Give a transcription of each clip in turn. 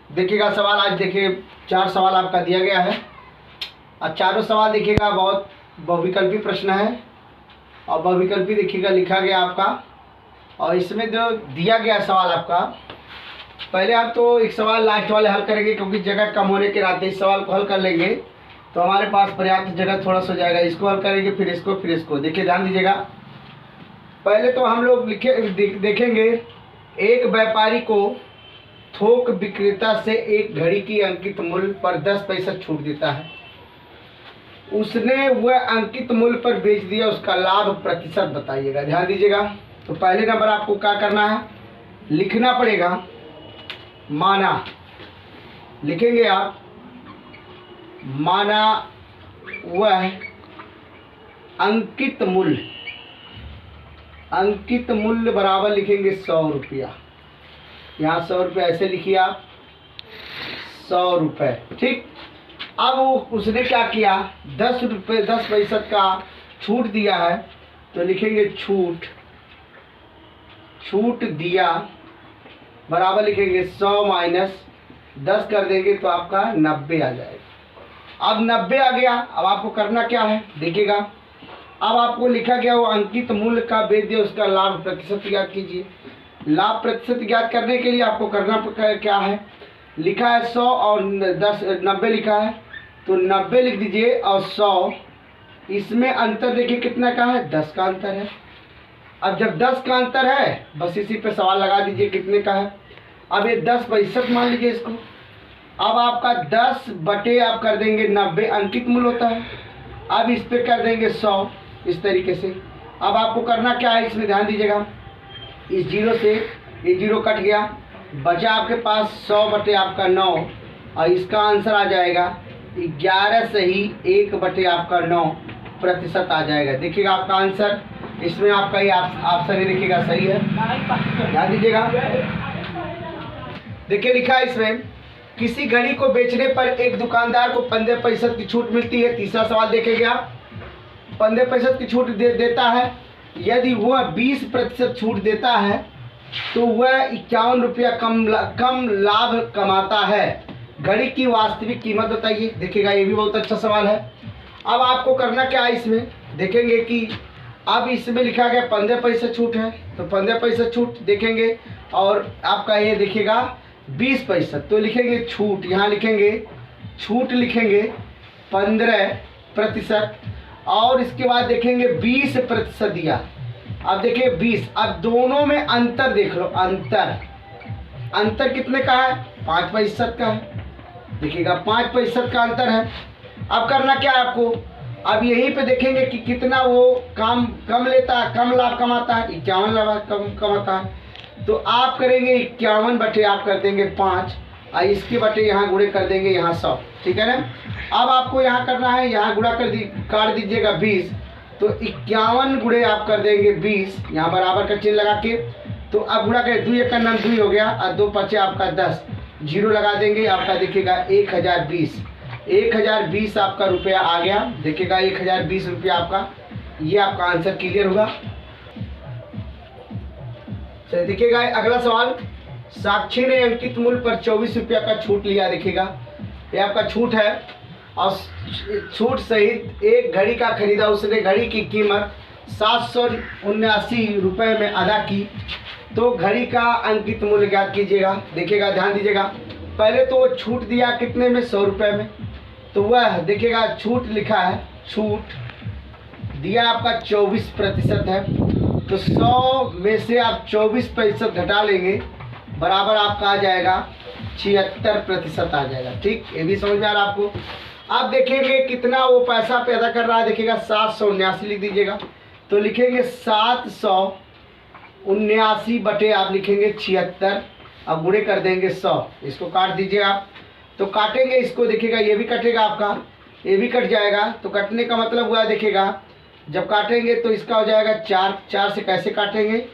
देखिएगा सवाल आज देखिए 4 सवाल आपका दिया गया है और चारों सवाल देखिएगा बहुत बहुविकल्पी प्रश्न है और बहुविकल्पी देखिएगा लिखा गया आपका। और इसमें जो दिया गया सवाल आपका, पहले आप तो एक सवाल लास्ट वाले हल करेंगे क्योंकि जगह कम होने के नाते इस सवाल को हल कर लेंगे तो हमारे पास पर्याप्त जगह थोड़ा सा हो जाएगा। इसको हल करेंगे फिर इसको देखिए, ध्यान दीजिएगा। पहले तो हम लोग देखेंगे एक व्यापारी को थोक विक्रेता से एक घड़ी की अंकित मूल्य पर 10% छूट देता है। उसने वह अंकित मूल्य पर बेच दिया, उसका लाभ प्रतिशत बताइएगा। ध्यान दीजिएगा। तो पहले नंबर आपको क्या करना है, लिखना पड़ेगा माना। लिखेंगे आप माना वह अंकित मूल्य बराबर लिखेंगे 100 रुपया। यहाँ 100 रुपये ऐसे लिखिए आप, 100 रुपये। ठीक। अब उसने क्या किया, 10% का छूट दिया है तो लिखेंगे छूट दिया बराबर लिखेंगे 100 माइनस 10 कर देंगे तो आपका 90 आ जाएगा। अब 90 आ गया। अब आपको करना क्या है देखिएगा। अब आपको लिखा गया वो अंकित मूल्य का बेच दिया, उसका लाभ प्रतिशत ज्ञात कीजिए। लाभ प्रतिशत ज्ञात करने के लिए आपको करना क्या है, लिखा है 100 और 90 लिखा है तो 90 लिख दीजिए और 100, इसमें अंतर देखिए कितना का है, 10 का अंतर है। अब जब 10 का अंतर है बस इसी पे सवाल लगा दीजिए कितने का है। अब ये 10% मान लीजिए इसको। अब आपका 10 बटे आप कर देंगे 90 अंकित मूल्य होता है। अब इस पे कर देंगे 100 इस तरीके से। अब आपको करना क्या है, इसमें ध्यान दीजिएगा। इस 0 से ये 0 कट गया, बचा आपके पास 100 बटे आपका 9 और इसका आंसर आ जाएगा 11 सही 1 बटे आपका 9% आ जाएगा। देखिएगा आपका आंसर, इसमें आपका ये ऑप्शन ही देखिएगा सही है। ध्यान दीजिएगा। देखिए लिखा है इसमें, किसी घड़ी को बेचने पर एक दुकानदार को 15% की छूट मिलती है। तीसरा सवाल देखेंगे आप, 15% की छूट देता है। यदि वह 20% छूट देता है तो वह 51 रुपया कम लाभ कमाता है। घड़ी की वास्तविक कीमत बताइए। देखिएगा ये भी बहुत अच्छा सवाल है। अब आपको करना क्या है, इसमें देखेंगे कि अब इसमें लिखा गया 15% छूट है तो 15% छूट देखेंगे और आपका ये देखिएगा 20% तो लिखेंगे छूट। यहाँ लिखेंगे छूट, लिखेंगे 15% और इसके बाद देखेंगे 20% दिया। अब देखिए 20, अब दोनों में अंतर देख लो। अंतर कितने का है, 5% का है। देखिएगा 5% का अंतर है। अब करना क्या है आपको, अब यहीं पे देखेंगे कि कितना वो कम लेता है, कम लाभ कमाता है, 51 लाभ कमाता है। तो आप करेंगे 51 बटे आप कर देंगे 5 और इसके बटे यहाँ गुणे कर देंगे यहाँ 100। ठीक है ना। अब आपको यहाँ करना है, यहाँ गुणा काट दीजिएगा 20 तो 51 गुणे आप कर देंगे 20, यहाँ बराबर का चिन्ह लगा के। तो अब गुणा करें, 2 1 का 2 हो गया और 2 5 आपका 10, 0 लगा देंगे। आपका देखिएगा 1020 आपका रुपया आ गया। देखिएगा 1020 रुपया आपका, ये आपका आंसर क्लियर होगा। चलिए देखिएगा अगला सवाल, साक्षी ने अंकित मूल्य पर 24 रुपया का छूट लिया। देखिएगा ये आपका छूट है और छूट सहित एक घड़ी का खरीदा। उसने घड़ी की कीमत 779 रुपये में अदा की तो घड़ी का अंकित मूल्य ज्ञात कीजिएगा। देखिएगा ध्यान दीजिएगा। पहले तो वो छूट दिया कितने में, 100 रुपये में। तो वह देखिएगा छूट लिखा है, छूट दिया आपका 24% है तो 100 में से आप 24% घटा लेंगे बराबर आपका आ जाएगा 76% आ जाएगा। ठीक, ये भी समझ में आ रहा है आपको। आप देखेंगे कितना वो पैसा पैदा कर रहा है। देखिएगा 779 लिख दीजिएगा तो लिखेंगे 779 बटे आप लिखेंगे 76 अब गुणे कर देंगे 100। इसको काट दीजिए आप, तो काटेंगे इसको। देखिएगा ये भी कटेगा आपका, ये भी कट जाएगा। तो कटने का मतलब हुआ, देखिएगा जब काटेंगे तो इसका हो जाएगा 4 से कैसे काटेंगे,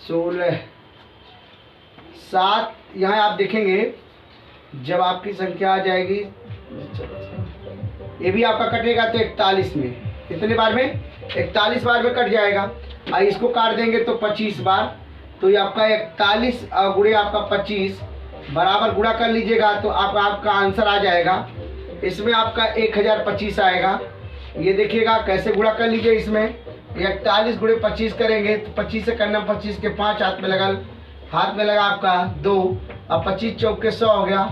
16 7। यहाँ आप देखेंगे जब आपकी संख्या आ जाएगी, ये भी आपका कटेगा तो 41 में, कितने बार में, 41 बार में कट जाएगा। और इसको काट देंगे तो 25 बार, तो ये आपका 41 गुणे आपका 25 बराबर गुणा कर लीजिएगा तो आपका आंसर आ जाएगा। इसमें आपका 1025 आएगा। ये देखिएगा कैसे गुणा कर लीजिए। इसमें 41 गुणे 25 करेंगे तो 25 से करना, 25 के 5 हाथ में लगा आपका 2। अब 25 चौके 100 हो गया,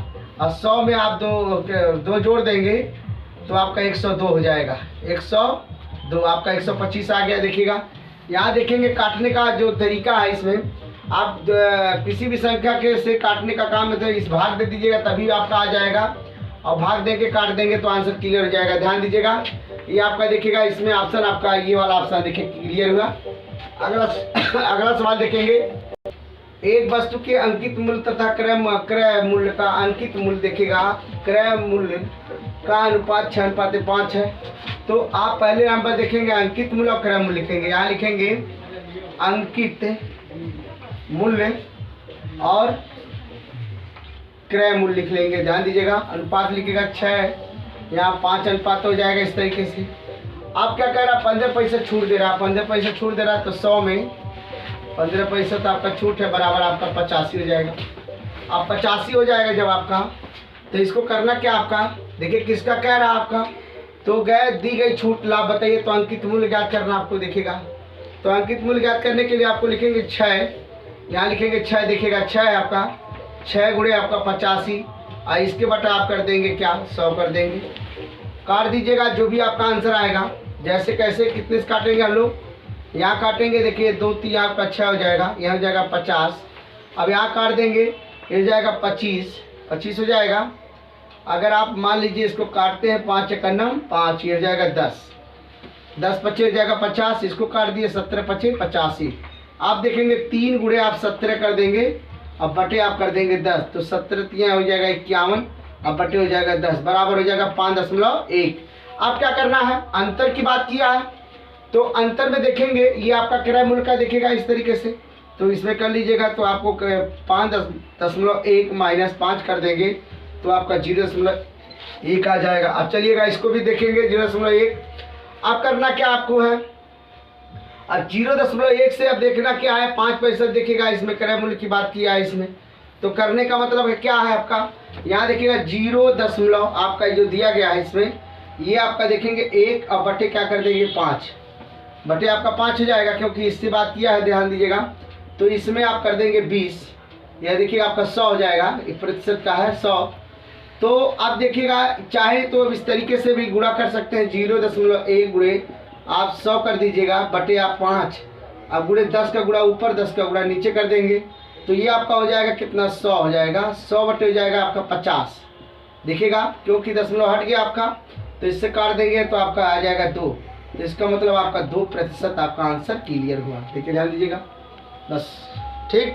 और 100 में आप दो जोड़ देंगे तो आपका 102 हो जाएगा। 102 आपका 125 आ गया। देखिएगा यहाँ देखेंगे काटने का जो तरीका है, इसमें आप किसी भी संख्या के से काटने का काम है तो इस भाग दे दीजिएगा तभी आपका आ जाएगा, और भाग देके काट देंगे तो आंसर क्लियर हो जाएगा। ध्यान दीजिएगा ये आपका देखिएगा इसमें ऑप्शन आपका ये वाला ऑप्शन देखिए क्लियर हुआ। अगला सवाल देखेंगे। एक वस्तु के अंकित मूल्य तथा क्रय मूल्य का अंकित मूल्य देखिएगा, क्रय मूल्य का अनुपात 6:5 है। तो आप पहले नंबर देखेंगे अंकित मूल्य और क्रय मूल्य लिखेंगे। यहाँ लिखेंगे अंकित मूल्य और क्रय मूल्य लिख लेंगे। ध्यान दीजिएगा अनुपात लिखेगा 6, यहाँ 5 अनुपात हो जाएगा। इस तरीके से आप क्या कह रहा है 15 पैसे छूट दे रहा है, 15 पैसे छूट दे रहा है तो 100 में 15 पैसे तो आपका छूट है, बराबर आपका 85 हो जाएगा। अब 85 हो जाएगा जब आपका, तो इसको करना क्या आपका, देखिए किसका कह रहा है आपका, तो दी गई छूट लाभ बताइए। तो अंकित मूल्य ज्ञात करना आपको देखिएगा। तो अंकित मूल्य ज्ञात करने के लिए आपको लिखेंगे 6, यहाँ लिखेंगे 6। देखिएगा 6 है आपका, 6 गुणे आपका 85, और इसके बटा आप कर देंगे क्या 100 कर देंगे। काट दीजिएगा जो भी आपका आंसर आएगा, जैसे कैसे कितने से काटेंगे हम लोग, यहाँ काटेंगे देखिए 2 3 आपका 6 हो जाएगा, यहाँ हो जाएगा 50। अब यहाँ काट देंगे ये हो जाएगा 25 हो जाएगा। अगर आप मान लीजिए इसको काटते हैं 5 × 9 5, ये हो जाएगा 10 25 हो जाएगा 50। इसको काट दिए 17 5 85। आप देखेंगे 3 गुणे आप 17 कर देंगे, अब बटे आप कर देंगे 10, तो 17 3 हो जाएगा 51, अब बटे हो जाएगा 10, बराबर हो जाएगा 5.1। आप क्या करना है, अंतर की बात किया है तो अंतर में देखेंगे ये आपका क्रय मूल्य का देखिएगा इस तरीके से, तो इसमें कर लीजिएगा तो आपको 5.1 - 5 कर देंगे तो आपका 0.1 आ जाएगा। अब चलिएगा इसको भी देखेंगे 0.1। अब करना क्या आपको है, अब 0.1 से अब देखना क्या है 5 पैसे देखिएगा, इसमें क्रय मूल्य की बात किया है इसमें, तो करने का मतलब है क्या है आपका, यहाँ देखिएगा 0. आपका जो दिया गया है इसमें ये आपका देखेंगे 1, अब बटे क्या कर देंगे 5, बटे आपका 5 हो जाएगा क्योंकि इससे बात किया है। ध्यान दीजिएगा तो इसमें आप कर देंगे 20, यह देखिएगा आपका 100 हो जाएगा, 1% का है 100। तो आप देखिएगा चाहे तो इस तरीके से भी गुणा कर सकते हैं, 0.1 गुणे आप 100 कर दीजिएगा, बटे आप 5, अब गुणे 10 का गुणा ऊपर 10 का गुणा नीचे कर देंगे, तो ये आपका हो जाएगा कितना 100 हो जाएगा, 100 बटे हो जाएगा आपका 50। देखिएगा क्योंकि दशमलव हट गया आपका, तो इससे काट देंगे तो आपका आ जाएगा 2, तो इसका मतलब आपका 2% आपका आंसर क्लियर हुआ। ठीक है, ध्यान दीजिएगा बस। ठीक।